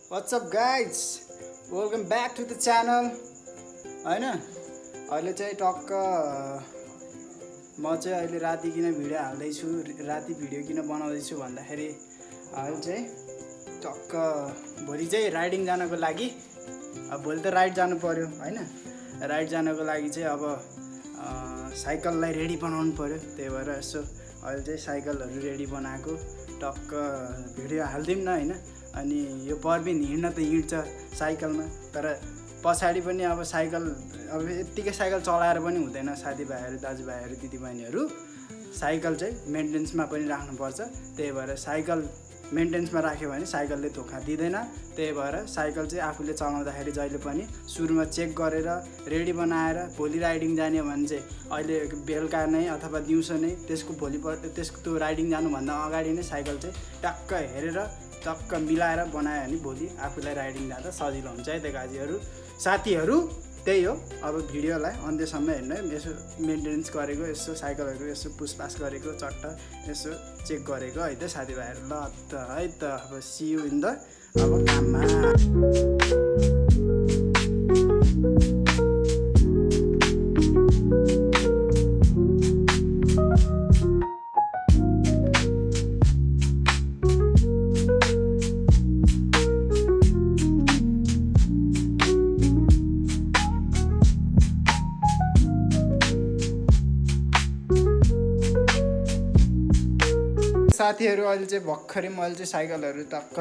What's up guys? Welcome back to the channel. हैन अहिले चाहिँ टक्क म चाहिँ अहिले राति किन भिडियो हाल्दै छु, राति भिडियो किन बनाउँदै छु भन्दाखेरि अहिले चाहिँ टक्क भोलि चाहिँ राइडिङ जानको लागि भोलि त राइड जानु पर्यो हैन। राइड जानको लागि चाहिँ अब साइकललाई रेडी बनाउनु पर्यो। त्यही भएर यसो अहिले चाहिँ साइकलहरु रेडी बनाएको टक्क भिडियो हाल्दिम न हैन। अनि यो पर्बिन हिँड्न त हिँड्छ साइकलमा, तर पछाडि पनि अब साइकल अब यतिकै साइकल चलाएर पनि हुँदैन। साथीभाइहरू, दाजुभाइहरू, दिदीबहिनीहरू साइकल चाहिँ मेन्टेनेन्समा पनि राख्नुपर्छ। त्यही भएर साइकल मेन्टेनेन्समा राख्यो भने साइकलले धोका दिँदैन। त्यही भएर साइकल चाहिँ आफूले चलाउँदाखेरि जहिले पनि सुरुमा चेक गरेर रेडी बनाएर भोलि राइडिङ जाने भने चाहिँ अहिले बेलुका नै अथवा दिउँसो नै त्यसको त्यो राइडिङ जानुभन्दा अगाडि नै साइकल चाहिँ टक्क हेरेर टक्क मिलाएर बनायो भने भोलि आफूलाई राइडिङ जाँदा सजिलो हुन्छ है। त गाजीहरू साथीहरू त्यही हो। अब भिडियोलाई अन्त्यसम्म हेर्नु है। यसो मेन्टेनेन्स गरेको, यसो साइकलहरू यसो पुसपास गरेको, चट्ट यसो चेक गरेको है त साथीभाइहरू। ल त है त अब सी यू इन द अब काममा। साथीहरू अहिले चाहिँ भर्खरै मैले चाहिँ साइकलहरू टक्क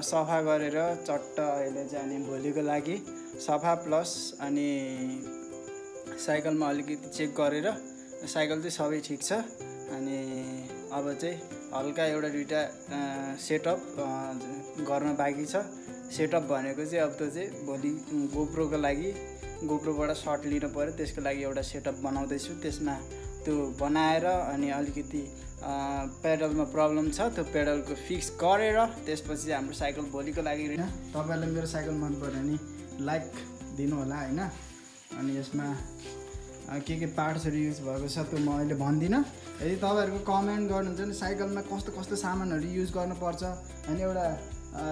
सफा गरेर चट्ट अहिले चाहिँ अनि भोलिको लागि सफा प्लस अनि साइकलमा अलिकति चेक गरेर साइकल चाहिँ सबै ठिक छ। अनि अब चाहिँ हल्का एउटा दुईटा सेटअप गर्न बाँकी छ। सेटअप भनेको चाहिँ अब त्यो चाहिँ भोलि गोप्रोको लागि गोप्रोबाट सर्ट लिनु पर्यो। त्यसको लागि एउटा सेटअप बनाउँदैछु। त्यसमा त्यो बनाएर अनि अलिकति पेडलमा प्रब्लम छ, त्यो पेडलको फिक्स गरेर त्यसपछि हाम्रो साइकल भोलिको लागि। तपाईँलाई मेरो साइकल मन पर्यो भने लाइक दिनु होला हैन। अनि यसमा के पार्ट्सहरू युज भएको छ त्यो म अहिले भन्दिनँ। यदि तपाईँहरूको कमेन्ट गर्नुहुन्छ भने साइकलमा कस्तो कस्तो सामानहरू युज गर्नुपर्छ अनि एउटा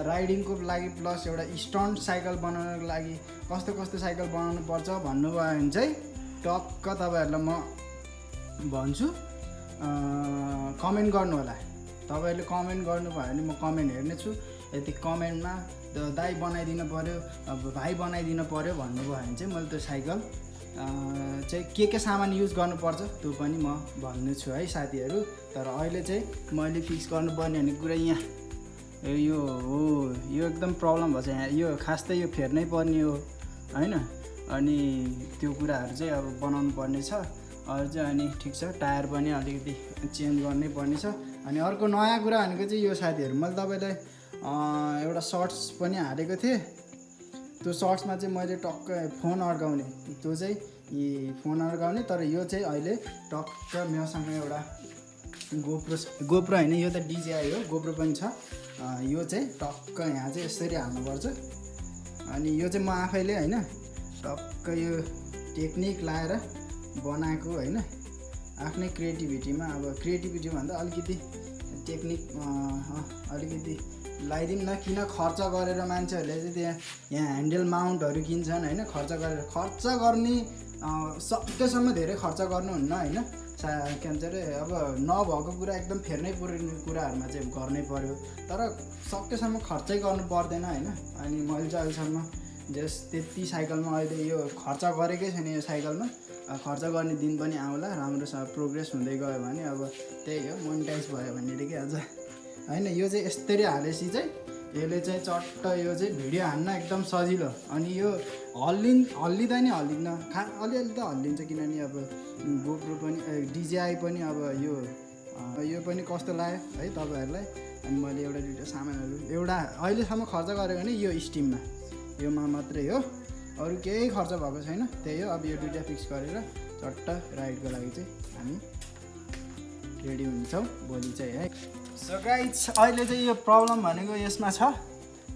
राइडिङको लागि प्लस एउटा स्टन्ट साइकल बनाउनको लागि कस्तो कस्तो साइकल बनाउनु पर्छ भन्नुभयो भने चाहिँ टक्क तपाईँहरूलाई म भन्छु। कमेन्ट गर्नु होला। तपाईँहरूले कमेन्ट गर्नुभयो भने म कमेन्ट हेर्नेछु। यदि कमेन्टमा दाइ बनाइदिनु पर्यो, अब भाइ बनाइदिनु पर्यो भन्नुभयो भने चाहिँ मैले त्यो साइकल चाहिँ के सामान युज गर्नुपर्छ त्यो पनि म भन्नेछु है साथीहरू। तर अहिले चाहिँ मैले फिक्स गर्नुपर्ने भन्ने कुरा यहाँ यो हो, यो एकदम प्रब्लम भएछ यहाँ। यो खास त यो फेर्नै पर्ने हो हैन। अनि त्यो कुराहरू चाहिँ अब बनाउनु पर्ने छ अरू चाहिँ। अनि ठिक छ, टायर पनि अलिकति चेन्ज गर्नै पर्ने छ। अनि अर्को नयाँ कुरा भनेको चाहिँ यो साथीहरू, मैले तपाईँलाई एउटा सर्ट्स पनि हालेको थिएँ। त्यो सर्ट्समा चाहिँ मैले टक्क फोन अड्काउने, त्यो चाहिँ फोन अड्काउने। तर यो चाहिँ अहिले टक्क मसँग एउटा गोप्रो होइन, यो त डिजिआई हो, गोप्रो पनि छ। यो चाहिँ टक्क यहाँ चाहिँ यसरी हाल्नुपर्छ। अनि यो चाहिँ म आफैले होइन टक्क यो टेक्निक लाएर बनाएको होइन, आफ्नै क्रिएटिभिटीमा। अब क्रिएटिभिटी भन्दा अलिकति टेक्निक अलिकति लगाइदिउँ न। किन खर्च गरेर मान्छेहरूले चाहिँ यहाँ ह्यान्डल माउन्टहरू किन्छन् होइन, खर्च गर्ने सकेसम्म धेरै खर्च गर्नुहुन्न होइन। के भन्छ अरे, अब नभएको कुरा एकदम फेर्नै पर्ने कुराहरूमा चाहिँ गर्नै पर्यो, तर सकेसम्म खर्चै गर्नु पर्दैन होइन। अनि मैले चाहिँ अहिलेसम्म त्यति साइकलमा अहिले यो खर्च गरेकै छैन। यो साइकलमा खर्च गर्ने दिन पनि आउला, राम्रोसँग प्रोग्रेस हुँदै गयो भने अब त्यही हो, मोनिटाइज भयो भनेदेखि अझ होइन। यो चाहिँ यस्तरी हालेपछि चाहिँ यसले चाहिँ चट्ट यो चाहिँ भिडियो हान्न एकदम सजिलो। अनि यो हल्लिँदा नि हल्लिन्न, अलिअलि त हल्लिन्छ किनभने अब गोप्रो पनि डिजिआई पनि अब यो पनि कस्तो लाग्यो है तपाईँहरूलाई। अनि मैले एउटा दुईवटा सामानहरू एउटा अहिलेसम्म खर्च गरेको भने यो स्टिममा योमा मात्रै हो, अरू केही खर्च भएको छैन। त्यही हो, अब यो दुईवटा फिक्स गरेर चट्ट राइडको लागि चाहिँ हामी रेडी हुन्छौँ भोलि चाहिँ है। सो गाइज अहिले चाहिँ यो प्रब्लम भनेको यसमा छ,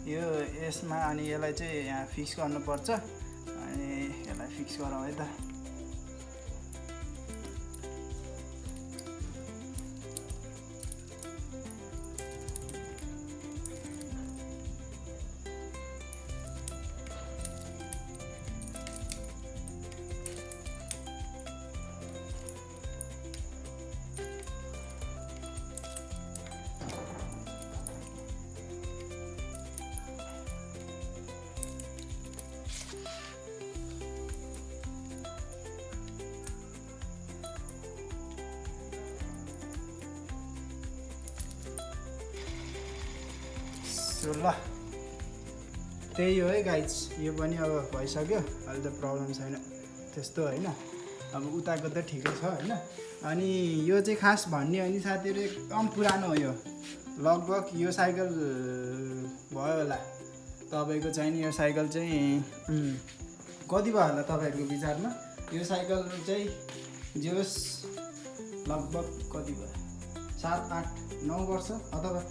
यसमा। अनि यसलाई चाहिँ यहाँ फिक्स गर्नुपर्छ। अनि यसलाई फिक्स गरौँ है त। सो ल त्यही हो है गाइज, यो पनि अब भइसक्यो, अहिले त प्रब्लम छैन त्यस्तो होइन। अब उताको त ठिकै छ होइन। अनि यो चाहिँ खास भन्ने हो नि साथीहरू, एकदम पुरानो हो यो, लगभग यो साइकल भयो होला तपाईँको चाहिँ नि, यो साइकल चाहिँ कति भयो होला तपाईँहरूको विचारमा? यो साइकल चाहिँ जे होस् लगभग कति भयो, 7, 8, 9 वर्ष अथवा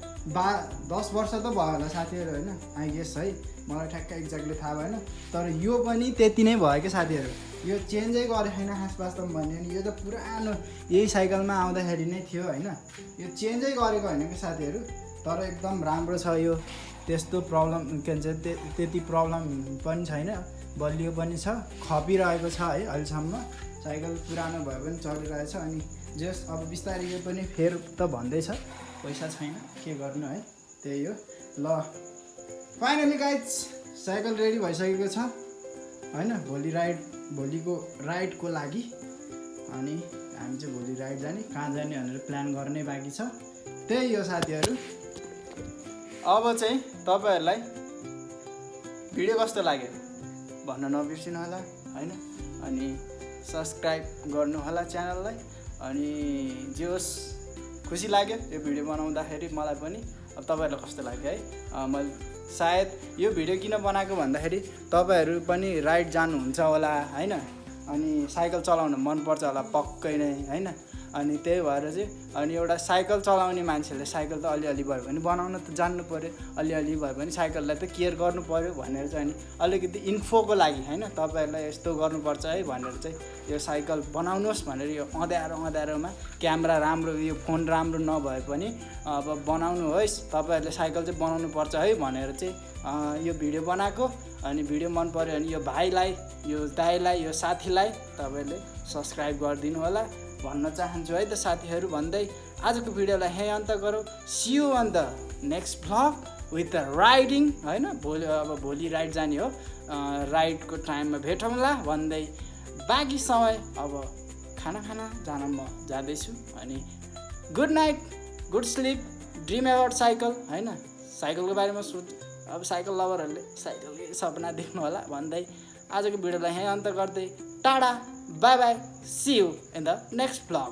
10 वर्ष त भयो होला साथीहरू होइन, आई गेस है, मलाई ठ्याक्कै एक्ज्याक्टली थाहा भएन। तर यो पनि त्यति नै भयो क्या साथीहरू, यो चेन्जै गरेको छैन खास वास्तवमा भन्यो भने। यो त पुरानो यही साइकलमा आउँदाखेरि नै थियो होइन, यो चेन्जै गरेको होइन क्या साथीहरू। तर एकदम राम्रो छ यो, त्यस्तो प्रब्लम के भन्छ त्यति प्रब्लम पनि छैन, बलियो पनि छ, खपिरहेको छ है अहिलेसम्म। साइकल पुरानो भए पनि चलिरहेछ। अनि जस अब बिस्तारै यो पनि फेर त भन्दैछ, पैसा छैन के गर्नु है, त्यही हो। ल फाइनली गाइज साइकल रेडी भइसकेको छ होइन, भोलिको राइडको लागि। अनि हामी चाहिँ भोलि राइड जाने, कहाँ जाने भनेर प्लान गर्ने बाँकी छ। त्यही हो साथीहरू। अब चाहिँ तपाईँहरूलाई भिडियो कस्तो लाग्यो भन्न नबिर्सिनु होला होइन। अनि सब्सक्राइब गर्नु होला च्यानललाई। अनि जे होस् खुसी लाग्यो यो भिडियो बनाउँदाखेरि मलाई पनि। अब तपाईँहरूलाई कस्तो लाग्यो है, मैले सायद यो भिडियो किन बनाएको भन्दाखेरि तपाईँहरू पनि राइड जानुहुन्छ होला होइन, अनि साइकल चलाउन मनपर्छ होला पक्कै नै होइन। अनि त्यही भएर चाहिँ अनि एउटा साइकल चलाउने मान्छेले साइकल त अलिअलि भयो भने बनाउन त जान्नु पऱ्यो, अलिअलि भयो भने साइकललाई त केयर गर्नु पऱ्यो भनेर चाहिँ अनि अलिकति इन्फोको लागि होइन, तपाईँहरूलाई यस्तो गर्नुपर्छ है भनेर चाहिँ यो साइकल बनाउनुहोस् भनेर यो अँध्यारोमा क्यामेरा राम्रो, यो फोन राम्रो नभए पनि अब बनाउनुहोस्, तपाईँहरूले साइकल चाहिँ बनाउनु पर्छ है भनेर चाहिँ यो भिडियो बनाएको। अनि भिडियो मन पऱ्यो भने यो भाइलाई, यो दाइलाई, यो साथीलाई तपाईँहरूले सब्सक्राइब गरिदिनु होला भन्न चाहन्छु है त साथीहरू भन्दै आजको भिडियोलाई यहीँ अन्त गरौँ। See you on the next vlog with the riding होइन। भोलि राइड जाने हो, राइडको टाइममा भेटौँला भन्दै बाँकी समय अब खाना जान म जाँदैछु। अनि good night, good sleep, dream about cycle होइन। साइकलको बारेमा अब साइकल लभरहरूले साइकलकै सपना देख्नु होला भन्दै आजको भिडियोलाई यहीँ अन्त गर्दै ta-da, bye bye, see you in the next vlog.